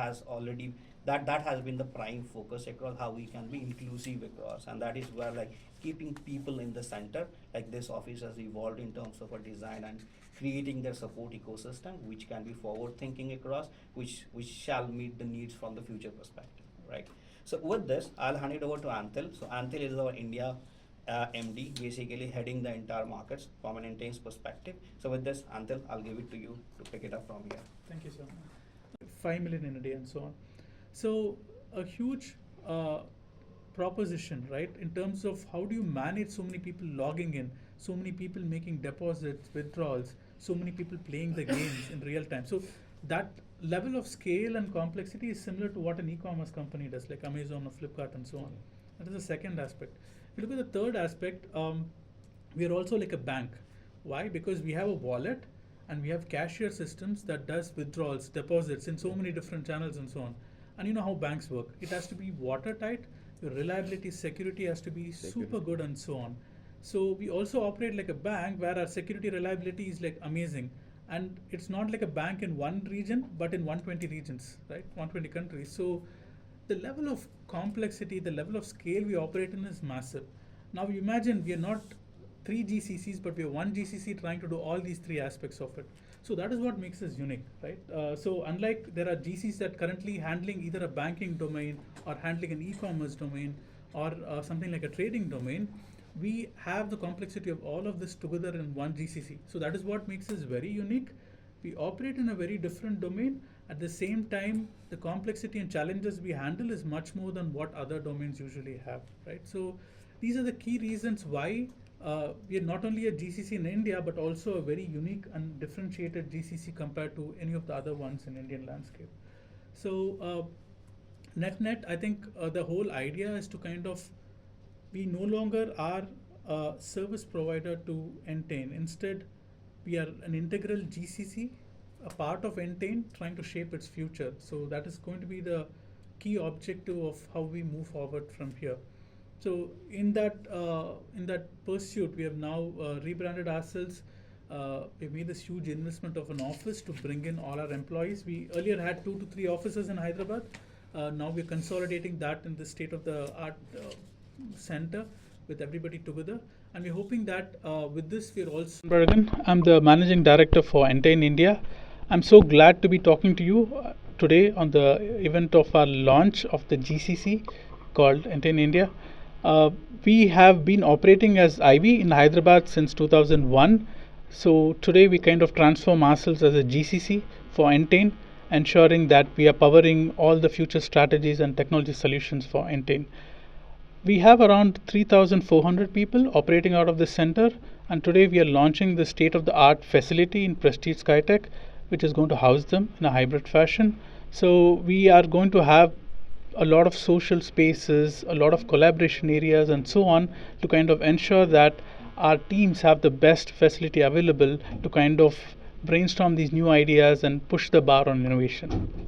has already that has been the prime focus across how we can be inclusive across, and that is where like keeping people in the center. Like this office has evolved in terms of a design and creating their support ecosystem, which can be forward thinking across, which shall meet the needs from the future perspective, right? So with this, I'll hand it over to Anthil. So Anthil is our India MD, basically heading the entire markets from an Entain's perspective. So with this, Anthil, I'll give it to you to pick it up from here. Thank you so much. 5 million in a day and so on. So a huge proposition, right? In terms of how do you manage so many people logging in, so many people making deposits, withdrawals, so many people playing the games in real time. So that level of scale and complexity is similar to what an e-commerce company does, like Amazon or Flipkart and so on. That is the second aspect. If you look at the third aspect, we are also like a bank. Why? Because we have a wallet and we have cashier systems that does withdrawals, deposits in so many different channels and so on. And you know how banks work. It has to be watertight, your reliability, security has to be super good and so on. So we also operate like a bank where our security reliability is like amazing. And it's not like a bank in one region, but in 120 regions, right? 120 countries. So the level of complexity, the level of scale we operate in is massive. Now you imagine we are not 3 GCCs, but we are 1 GCC trying to do all these 3 aspects of it. So that is what makes us unique, right? So unlike there are GCs that currently handling either a banking domain or handling an e-commerce domain or something like a trading domain, we have the complexity of all of this together in one GCC. So that is what makes us very unique. We operate in a very different domain. At the same time, the complexity and challenges we handle is much more than what other domains usually have, right? So these are the key reasons why we are not only a GCC in India, but also a very unique and differentiated GCC compared to any of the other ones in Indian landscape. So net, I think the whole idea is to kind of, we no longer are a service provider to Entain. Instead, we are an integral GCC, a part of Entain, trying to shape its future. So that is going to be the key objective of how we move forward from here. So in that pursuit, we have now rebranded ourselves. We made this huge investment of an office to bring in all our employees. We earlier had 2 to 3 offices in Hyderabad. Now we're consolidating that in the state-of-the-art center with everybody together. And we're hoping that with this, we're also... Bళగన, I'm the Managing Director for Entain India. I'm so glad to be talking to you today on the event of our launch of the GCC called Entain India. We have been operating as IV in Hyderabad since 2001. So today we kind of transform ourselves as a GCC for Entain, ensuring that we are powering all the future strategies and technology solutions for Entain. We have around 3,400 people operating out of this center, and today we are launching the state-of-the-art facility in Prestige Skytech, which is going to house them in a hybrid fashion. So we are going to have a lot of social spaces, a lot of collaboration areas and so on, to kind of ensure that our teams have the best facility available to kind of brainstorm these new ideas and push the bar on innovation.